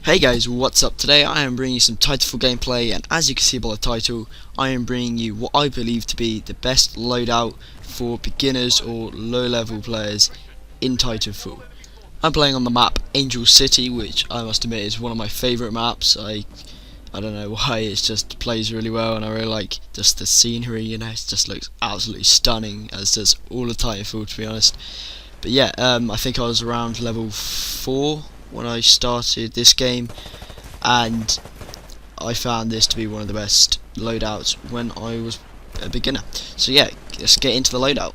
Hey guys, what's up? Today I am bringing you some Titanfall gameplay, and as you can see by the title, I am bringing you what I believe to be the best loadout for beginners or low level players in Titanfall. I'm playing on the map Angel City, which I must admit is one of my favourite maps. I don't know why, it just plays really well, and I really like just the scenery, you know, it just looks absolutely stunning, as does all of Titanfall, to be honest. But yeah, I think I was around level 4 when I started this game, and I found this to be one of the best loadouts when I was a beginner. So yeah, let's get into the loadout.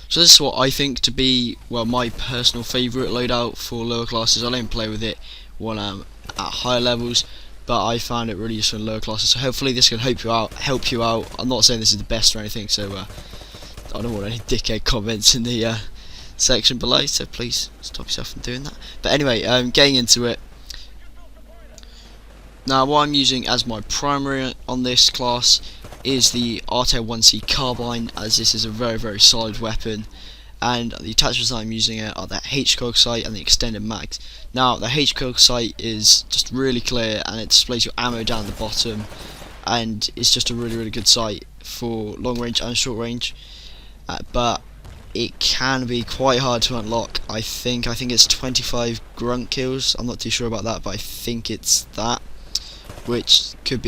So this is what I think to be, well, my personal favourite loadout for lower classes. I don't play with it when I'm at higher levels, but I found it really useful in lower classes. So hopefully this can help you out. I'm not saying this is the best or anything, so I don't want any dickhead comments in the section below, so please stop yourself from doing that. But anyway, getting into it. Now, what I'm using as my primary on this class is the RT1C carbine, as this is a very solid weapon, and the attachments that I'm using are the HCOG sight and the extended mags. Now, the HCOG sight is just really clear, and it displays your ammo down the bottom, and it's just a really good sight for long range and short range, but it can be quite hard to unlock. I think it's 25 grunt kills. I'm not too sure about that, but I think it's that, which could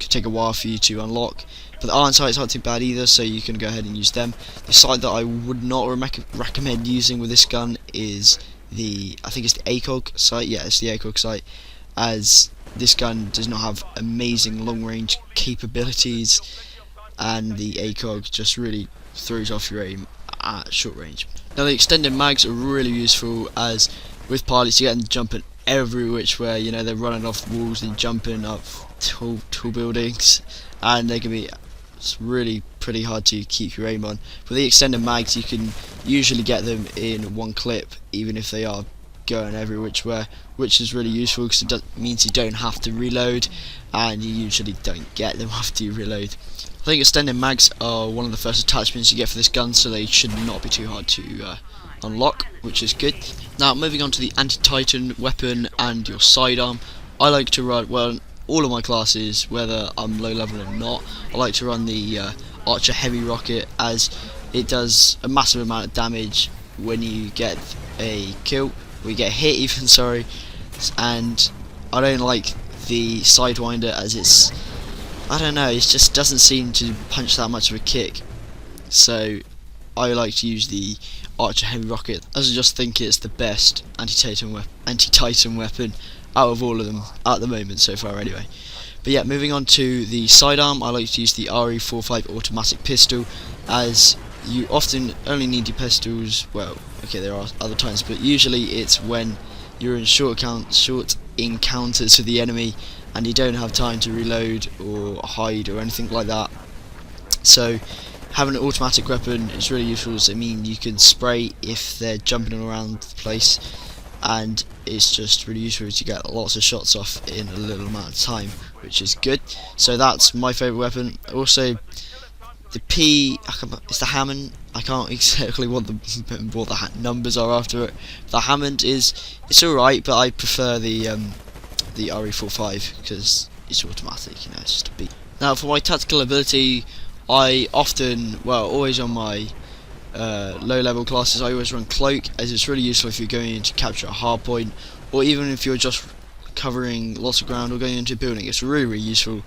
take a while for you to unlock. But the iron sights aren't too bad either, so you can go ahead and use them. The sight that I would not recommend using with this gun is I think it's the ACOG sight. Yeah, it's the ACOG sight, as this gun does not have amazing long range capabilities, and the ACOG just really throws off your aim at short range. Now, the extended mags are really useful, as with pilots you get them jumping every which way. You know, they're running off walls and jumping up tall buildings, and they can be really pretty hard to keep your aim on. With the extended mags, you can usually get them in one clip, even if they are going every which way, which is really useful because it means you don't have to reload, and you usually don't get them after you reload. I think extended mags are one of the first attachments you get for this gun, so they should not be too hard to unlock, which is good. Now, moving on to the anti-Titan weapon and your sidearm. I like to run, well, all of my classes, whether I'm low level or not, I like to run the Archer Heavy Rocket, as it does a massive amount of damage when you get a kill, or you get hit even, sorry. And I don't like the Sidewinder, as it's, I don't know, it just doesn't seem to punch that much of a kick. So I like to use the Archer Heavy Rocket, as I just think it's the best anti-Titan weapon out of all of them at the moment so far anyway. But yeah, moving on to the sidearm, I like to use the RE45 automatic pistol, as you often only need your pistols, well, okay, there are other times, but usually it's when you're in short encounters with the enemy and you don't have time to reload or hide or anything like that. So having an automatic weapon is really useful, as it means you can spray if they're jumping around the place, and it's just really useful to get lots of shots off in a little amount of time, which is good. So that's my favourite weapon. Also, the it's the Hammond. I can't exactly remember what the numbers are after it. The Hammond it's alright, but I prefer the RE45 because it's automatic, you know, it's just a beat. Now, for my tactical ability, I often, well, always on my low level classes, I always run Cloak, as it's really useful if you're going in to capture a hard point, or even if you're just covering lots of ground or going into a building. It's really useful.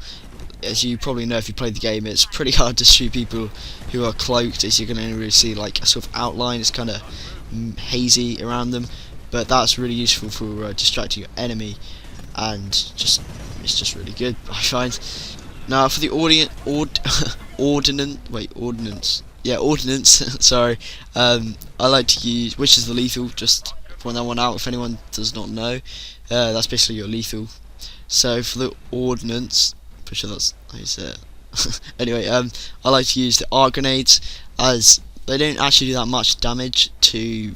As you probably know if you played the game, it's pretty hard to shoot people who are cloaked, as you can only really see like a sort of outline. It's kind of hazy around them, but that's really useful for distracting your enemy, and it's just really good, I find. Now, for the ordnance, sorry, I like to use, which is the lethal, just point that one out if anyone does not know. That's basically your lethal. So for the ordnance, pretty sure that's how you say it. Anyway, I like to use the arc grenades, as they don't actually do that much damage to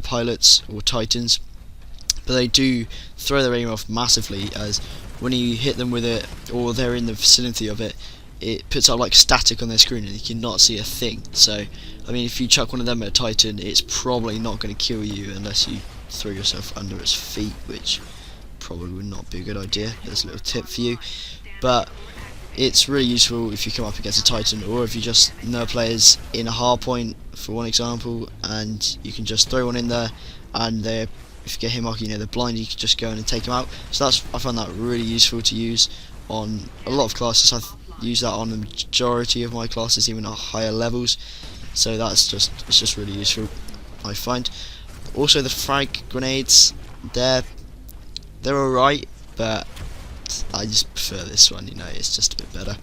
pilots or Titans, but they do throw their aim off massively, as when you hit them with it, or they're in the vicinity of it, it puts out like static on their screen and you cannot see a thing. So I mean, if you chuck one of them at a Titan, it's probably not going to kill you unless you throw yourself under its feet, which probably would not be a good idea. There's a little tip for you, but it's really useful if you come up against a Titan, or if you just know players in a hard point, for one example, and you can just throw one in there, and if you get him marking, you know, they're blind, you can just go in and take them out. So I find that really useful to use on a lot of classes. I've used that on the majority of my classes, even at higher levels. So it's just really useful, I find. Also, the frag grenades, they're alright, but I just prefer this one, you know, it's just a bit better.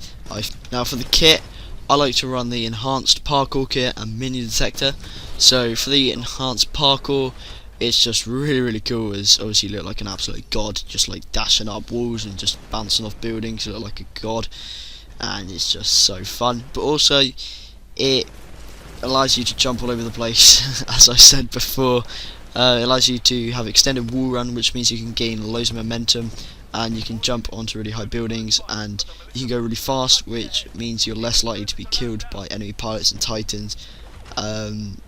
Now for the kit, I like to run the enhanced parkour kit and minion detector. So for the enhanced parkour, it's just really cool, as obviously you look like an absolute god, just like dashing up walls and just bouncing off buildings, you look like a god, and it's just so fun. But also, it allows you to jump all over the place, as I said before. It allows you to have extended wall run, which means you can gain loads of momentum, and you can jump onto really high buildings, and you can go really fast, which means you're less likely to be killed by enemy pilots and Titans,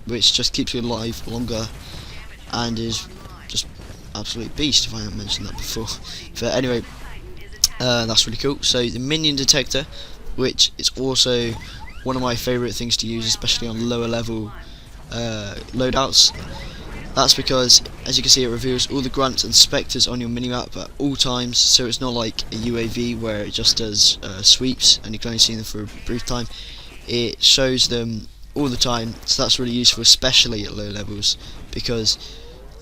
which just keeps you alive longer, and is just absolute beast, if I haven't mentioned that before. But anyway, that's really cool. So the minion detector, which is also one of my favourite things to use, especially on lower level loadouts. That's because, as you can see, it reveals all the grunts and spectres on your minimap at all times, so it's not like a UAV where it just does sweeps and you can only see them for a brief time. It shows them all the time, so that's really useful, especially at low levels, because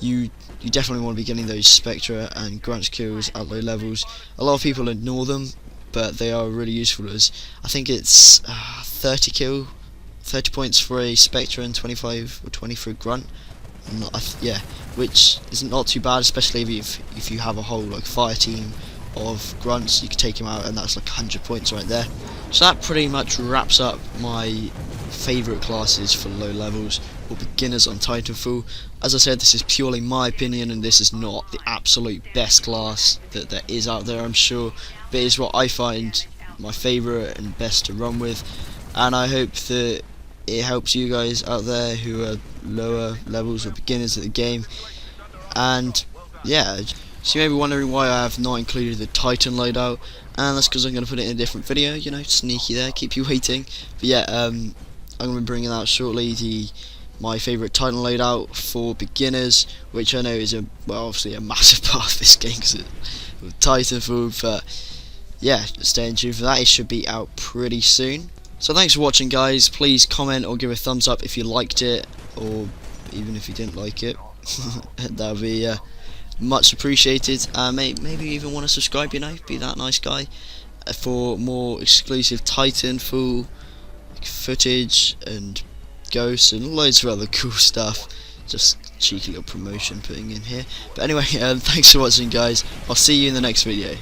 you definitely want to be getting those spectra and grunts kills at low levels. A lot of people ignore them, but they are really useful, as I think it's 30 points for a spectra and 25 or 20 for a grunt. Yeah, which is not too bad, especially if you have a whole like fire team of grunts, you can take him out, and that's like 100 points right there. So that pretty much wraps up my favourite classes for low levels or beginners on Titanfall. As I said, this is purely my opinion, and this is not the absolute best class that there is out there, I'm sure, but it is what I find my favourite and best to run with, and I hope that it helps you guys out there who are lower levels or beginners at the game. And yeah, so you may be wondering why I have not included the Titan loadout, and that's because I'm going to put it in a different video, you know, sneaky there, keep you waiting. But yeah, I'm going to be bringing out shortly my favourite Titan loadout for beginners, which I know is obviously a massive part of this game because of Titanfall. But yeah, stay tuned for that, it should be out pretty soon. So thanks for watching, guys. Please comment or give a thumbs up if you liked it, or even if you didn't like it. That would be much appreciated. Maybe you even want to subscribe, you know, be that nice guy, for more exclusive Titanfall footage and ghosts and loads of other cool stuff. Just cheeky little promotion putting in here. But anyway, thanks for watching, guys. I'll see you in the next video.